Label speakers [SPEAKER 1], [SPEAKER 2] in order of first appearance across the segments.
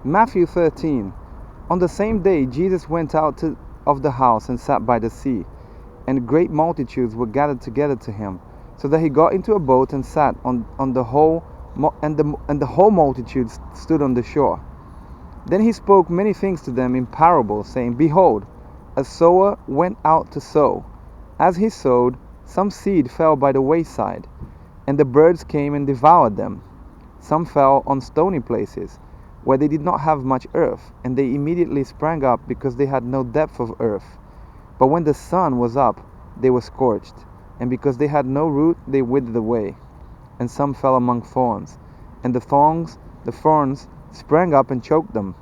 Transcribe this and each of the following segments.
[SPEAKER 1] Matthew 13. On the same day Jesus went out of the house and sat by the sea, and great multitudes were gathered together to him, so that he got into a boat and sat on the whole, and the whole multitude stood on the shore. Then he spoke many things to them in parables, saying, Behold, a sower went out to sow. As he sowed, some seed fell by the wayside, and the birds came and devoured them. Some fell on stony places, where they did not have much earth, and they immediately sprang up, because they had no depth of earth. But when the sun was up, they were scorched, and because they had no root, they withered away. And some fell among thorns, and the thorns sprang up and choked them.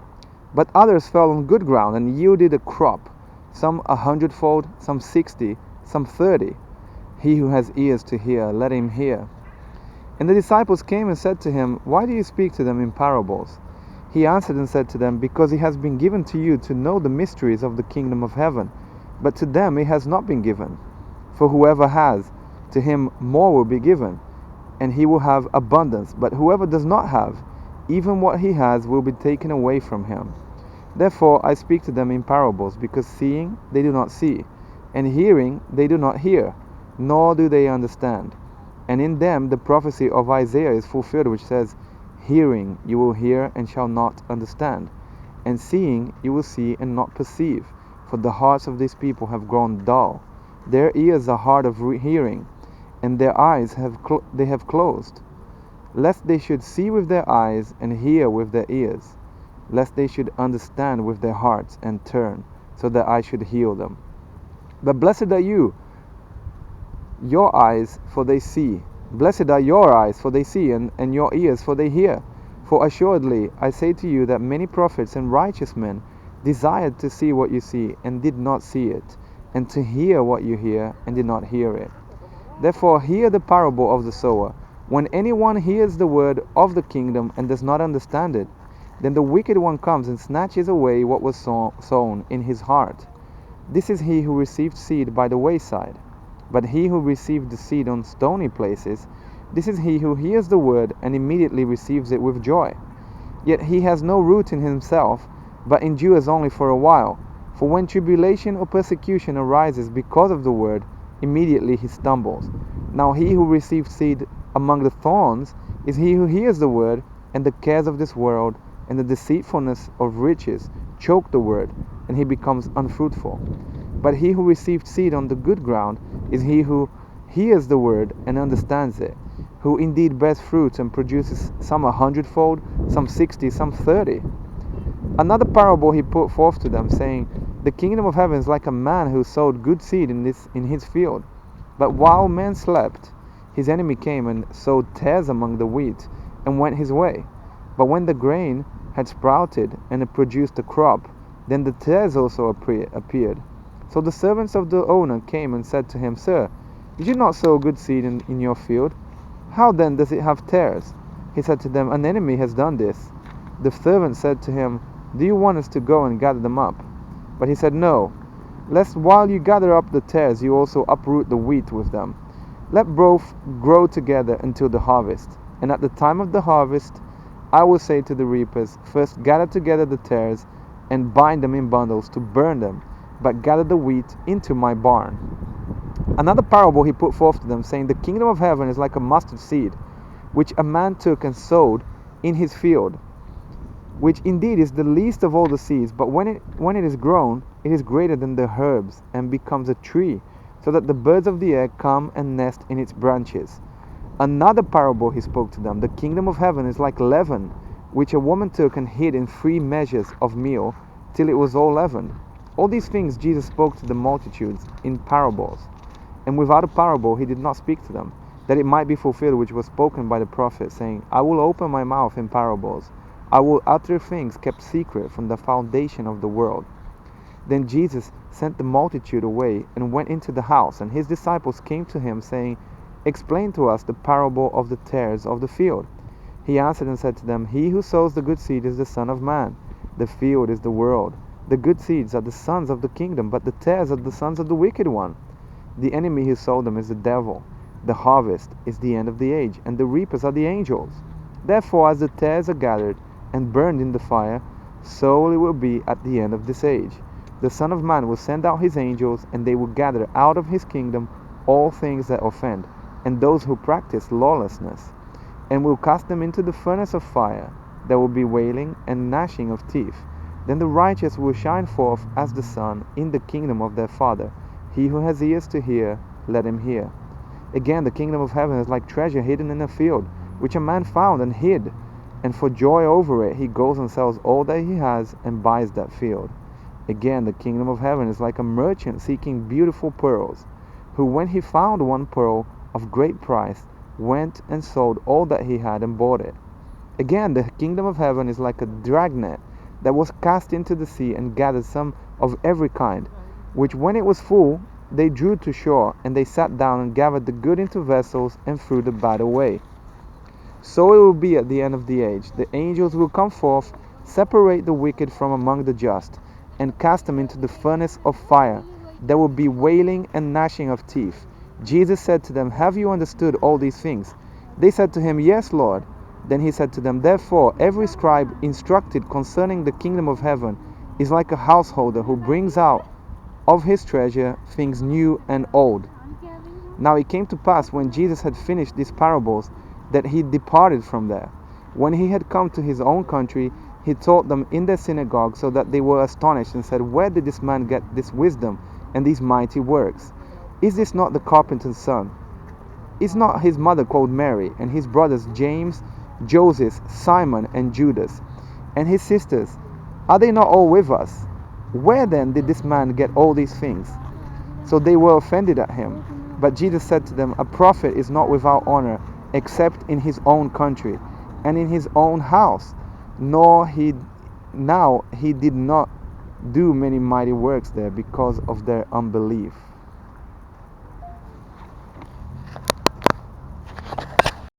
[SPEAKER 1] But others fell on good ground and yielded a crop, some 100-fold, some 60, some 30. He who has ears to hear, let him hear. And the disciples came and said to him, Why do you speak to them in parables? He answered and said to them, Because it has been given to you to know the mysteries of the kingdom of heaven, but to them it has not been given. For whoever has, to him more will be given, and he will have abundance. But whoever does not have, even what he has will be taken away from him. Therefore I speak to them in parables, because seeing they do not see, and hearing they do not hear, nor do they understand. And in them the prophecy of Isaiah is fulfilled, which says, Hearing you will hear and shall not understand, and seeing you will see and not perceive, for the hearts of these people have grown dull. Their ears are hard of hearing, and their eyes they have closed, lest they should see with their eyes and hear with their ears, lest they should understand with their hearts and turn, so that I should heal them. But blessed are your eyes, for they see. Blessed are your eyes, for they see, and your ears, for they hear. For assuredly I say to you that many prophets and righteous men desired to see what you see, and did not see it, and to hear what you hear, and did not hear it. Therefore hear the parable of the sower. When anyone hears the word of the kingdom and does not understand it, then the wicked one comes and snatches away what was sown in his heart. This is he who received seed by the wayside. But he who received the seed on stony places, this is he who hears the word and immediately receives it with joy. Yet he has no root in himself, but endures only for a while. For when tribulation or persecution arises because of the word, immediately he stumbles. Now he who received seed among the thorns is he who hears the word, and the cares of this world and the deceitfulness of riches choke the word, and he becomes unfruitful. But he who received seed on the good ground is he who hears the word and understands it, who indeed bears fruit and produces some 100-fold, some 60, some 30. Another parable he put forth to them, saying, The kingdom of heaven is like a man who sowed good seed in his field. But while men slept, his enemy came and sowed tares among the wheat, and went his way. But when the grain had sprouted and it produced a crop, then the tares also appeared. So the servants of the owner came and said to him, Sir, did you not sow good seed in your field? How then does it have tares? He said to them, An enemy has done this. The servant said to him, Do you want us to go and gather them up? But he said, No, lest while you gather up the tares, you also uproot the wheat with them. Let both grow together until the harvest. And at the time of the harvest, I will say to the reapers, First gather together the tares, and bind them in bundles to burn them, but gather the wheat into my barn. Another parable he put forth to them, saying, The kingdom of heaven is like a mustard seed, which a man took and sowed in his field, which indeed is the least of all the seeds, but when it is grown, it is greater than the herbs, and becomes a tree, so that the birds of the air come and nest in its branches. Another parable he spoke to them, The kingdom of heaven is like leaven, which a woman took and hid in 3 measures of meal, till it was all leavened. All these things Jesus spoke to the multitudes in parables, and without a parable he did not speak to them, that it might be fulfilled which was spoken by the prophet, saying, I will open my mouth in parables, I will utter things kept secret from the foundation of the world. Then Jesus sent the multitude away and went into the house, and his disciples came to him, saying, Explain to us the parable of the tares of the field. He answered and said to them, He who sows the good seed is the Son of Man. The field is the world. The good seeds are the sons of the kingdom, but the tares are the sons of the wicked one. The enemy who sowed them is the devil. The harvest is the end of the age, and the reapers are the angels. Therefore, as the tares are gathered and burned in the fire, so it will be at the end of this age. The Son of Man will send out his angels, and they will gather out of his kingdom all things that offend, and those who practice lawlessness, and will cast them into the furnace of fire. There will be wailing and gnashing of teeth. Then the righteous will shine forth as the sun in the kingdom of their Father. He who has ears to hear, let him hear. Again, the kingdom of heaven is like treasure hidden in a field, which a man found and hid. And for joy over it, he goes and sells all that he has and buys that field. Again, the kingdom of heaven is like a merchant seeking beautiful pearls, who, when he found one pearl of great price, went and sold all that he had and bought it. Again, the kingdom of heaven is like a dragnet that was cast into the sea and gathered some of every kind, which when it was full, they drew to shore, and they sat down and gathered the good into vessels and threw the bad away. So it will be at the end of the age. The angels will come forth, separate the wicked from among the just, and cast them into the furnace of fire. There will be wailing and gnashing of teeth. Jesus said to them, "Have you understood all these things?" They said to him, "Yes, Lord." Then he said to them, "Therefore every scribe instructed concerning the kingdom of heaven is like a householder who brings out of his treasure things new and old." Now it came to pass, when Jesus had finished these parables, that he departed from there. When he had come to his own country, he taught them in their synagogue, so that they were astonished and said, "Where did this man get this wisdom and these mighty works? Is this not the carpenter's son? Is not his mother called Mary, and his brothers James, Joseph, Simon, and Judas, and his sisters? Are they not all with us? Where then did this man get all these things?" So they were offended at him. But Jesus said to them, "A prophet is not without honor, except in his own country and in his own house." He did not do many mighty works there because of their unbelief.